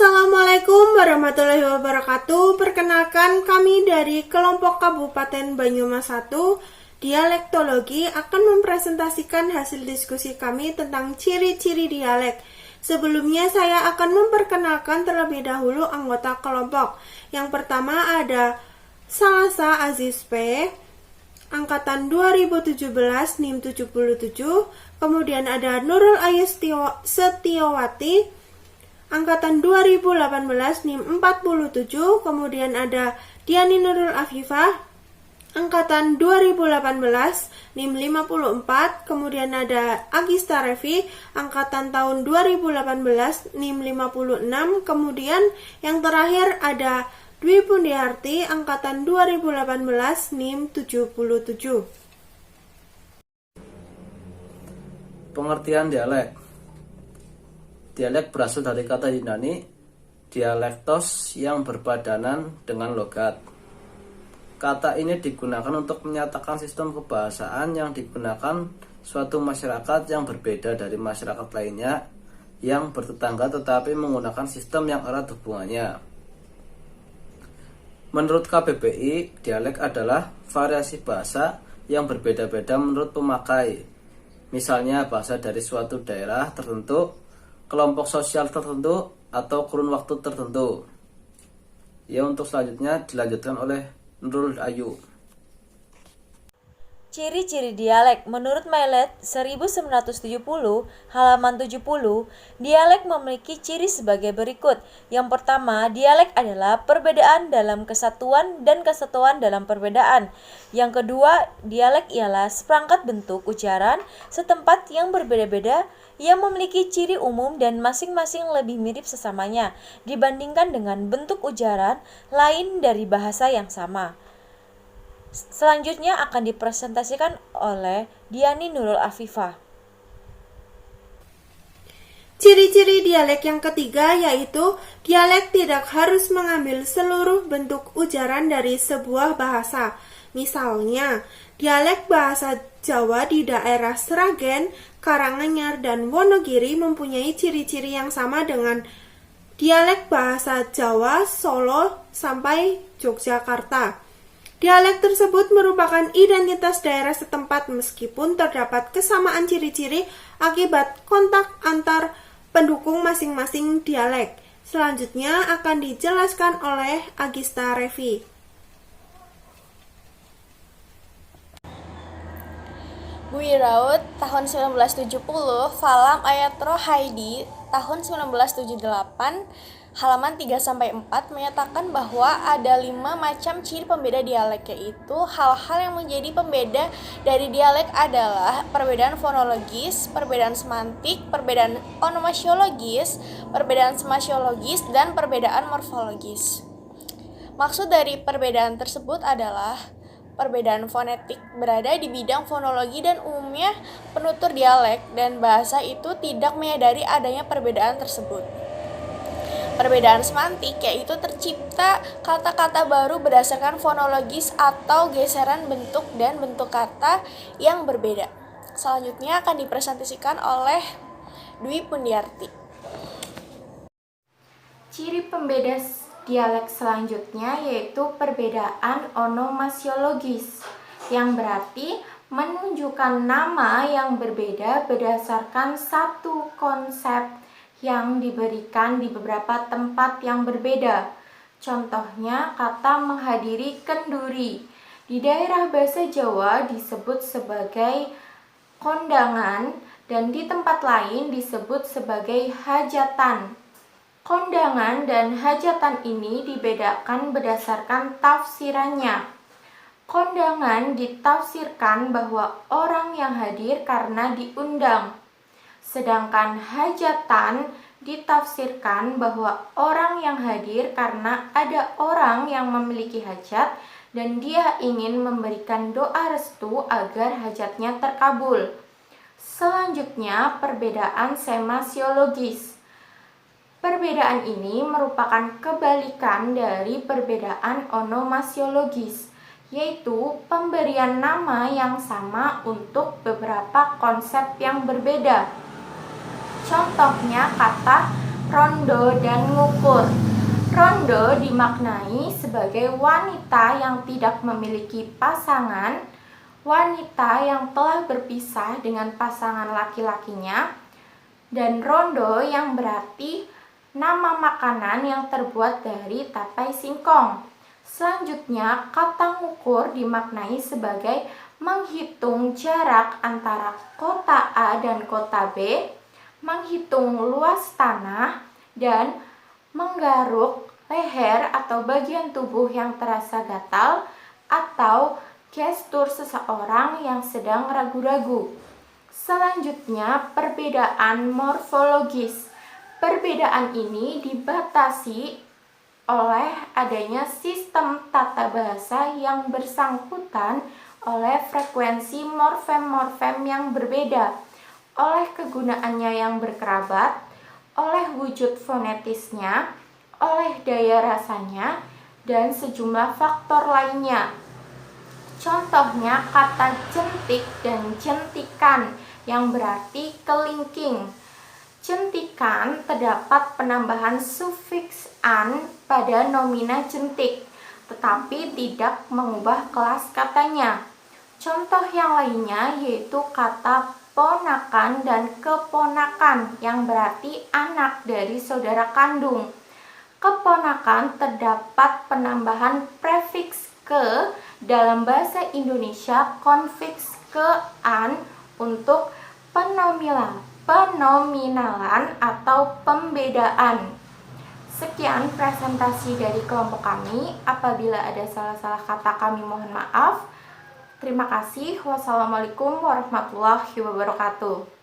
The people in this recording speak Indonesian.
Assalamualaikum warahmatullahi wabarakatuh. Perkenalkan, kami dari kelompok Kabupaten Banyumas 1 Dialektologi akan mempresentasikan hasil diskusi kami tentang ciri-ciri dialek. Sebelumnya saya akan memperkenalkan terlebih dahulu anggota kelompok. Yang pertama ada Salasa Aziz P, angkatan 2017 NIM 77. Kemudian ada Nurul Ayu Setiawati, angkatan 2018 NIM 47. Kemudian ada Diani Nurul Afifah, angkatan 2018 NIM 54. Kemudian ada Agista Revi, angkatan tahun 2018 NIM 56. Kemudian yang terakhir ada Dwi Pundiarti, angkatan 2018 NIM 77. Pengertian dialek. Dialek berasal dari kata Yunani dialektos yang berpadanan dengan logat. Kata ini digunakan untuk menyatakan sistem kebahasaan yang digunakan suatu masyarakat yang berbeda dari masyarakat lainnya yang bertetangga tetapi menggunakan sistem yang erat hubungannya. Menurut KBBI, dialek adalah variasi bahasa yang berbeda-beda menurut pemakai. Misalnya bahasa dari suatu daerah tertentu, kelompok sosial tertentu, atau kurun waktu tertentu. Ya, untuk selanjutnya dilanjutkan oleh Nurul Ayu. Ciri-ciri dialek menurut Mailet 1970 halaman 70, dialek memiliki ciri sebagai berikut. Yang pertama, dialek adalah perbedaan dalam kesatuan dan kesatuan dalam perbedaan. Yang kedua, dialek ialah seperangkat bentuk ucapan setempat yang berbeda-beda yang memiliki ciri umum dan masing-masing lebih mirip sesamanya dibandingkan dengan bentuk ujaran lain dari bahasa yang sama. Selanjutnya akan dipresentasikan oleh Diani Nurul Afifah. Ciri-ciri dialek yang ketiga yaitu dialek tidak harus mengambil seluruh bentuk ujaran dari sebuah bahasa. Misalnya, dialek bahasa Jawa di daerah Sragen, Karanganyar, dan Wonogiri mempunyai ciri-ciri yang sama dengan dialek bahasa Jawa Solo sampai Yogyakarta. Dialek tersebut merupakan identitas daerah setempat meskipun terdapat kesamaan ciri-ciri akibat kontak antar pendukung masing-masing dialek. Selanjutnya akan dijelaskan oleh Agista Revi. Buiraut tahun 1970, Falam Ayatro Haidi tahun 1978, halaman 3-4 menyatakan bahwa ada 5 macam ciri pembeda dialek, yaitu hal-hal yang menjadi pembeda dari dialek adalah perbedaan fonologis, perbedaan semantik, perbedaan onomasiologis, perbedaan semasiologis, dan perbedaan morfologis. Maksud dari perbedaan tersebut adalah perbedaan fonetik berada di bidang fonologi dan umumnya penutur dialek dan bahasa itu tidak menyadari adanya perbedaan tersebut. Perbedaan semantik yaitu tercipta kata-kata baru berdasarkan fonologis atau geseran bentuk dan bentuk kata yang berbeda. Selanjutnya akan dipresentasikan oleh Dwi Pundiarti. Ciri pembeda dialek selanjutnya yaitu perbedaan onomasiologis, yang berarti menunjukkan nama yang berbeda berdasarkan satu konsep yang diberikan di beberapa tempat yang berbeda. Contohnya, kata menghadiri kenduri di daerah bahasa Jawa disebut sebagai kondangan dan di tempat lain disebut sebagai hajatan. Kondangan dan hajatan ini dibedakan berdasarkan tafsirannya. Kondangan ditafsirkan bahwa orang yang hadir karena diundang, sedangkan hajatan ditafsirkan bahwa orang yang hadir karena ada orang yang memiliki hajat dan dia ingin memberikan doa restu agar hajatnya terkabul. Selanjutnya, perbedaan semasiologis. Perbedaan ini merupakan kebalikan dari perbedaan onomasiologis, yaitu pemberian nama yang sama untuk beberapa konsep yang berbeda. Contohnya kata rondo, dan ngukur. Rondo dimaknai sebagai wanita yang tidak memiliki pasangan, wanita yang telah berpisah dengan pasangan laki-lakinya, dan rondo yang berarti nama makanan yang terbuat dari tapai singkong. Selanjutnya, kata ngukur dimaknai sebagai menghitung jarak antara kota A dan kota B, menghitung luas tanah, dan menggaruk leher atau bagian tubuh yang terasa gatal atau gestur seseorang yang sedang ragu-ragu. Selanjutnya, perbedaan morfologis. Perbedaan ini dibatasi oleh adanya sistem tata bahasa yang bersangkutan oleh frekuensi morfem-morfem yang berbeda, oleh kegunaannya yang berkerabat, oleh wujud fonetisnya, oleh daya rasanya, dan sejumlah faktor lainnya. Contohnya kata jentik dan jentikan yang berarti kelingking. Jentikan terdapat penambahan sufiks an pada nomina jentik, tetapi tidak mengubah kelas katanya. Contoh yang lainnya yaitu kata ponakan dan keponakan yang berarti anak dari saudara kandung. Keponakan terdapat penambahan prefiks ke dalam bahasa Indonesia konfiks ke an untuk penominalan atau pembedaan. Sekian presentasi dari kelompok kami. Apabila ada salah-salah kata kami mohon maaf. Terima kasih. Wassalamualaikum warahmatullahi wabarakatuh.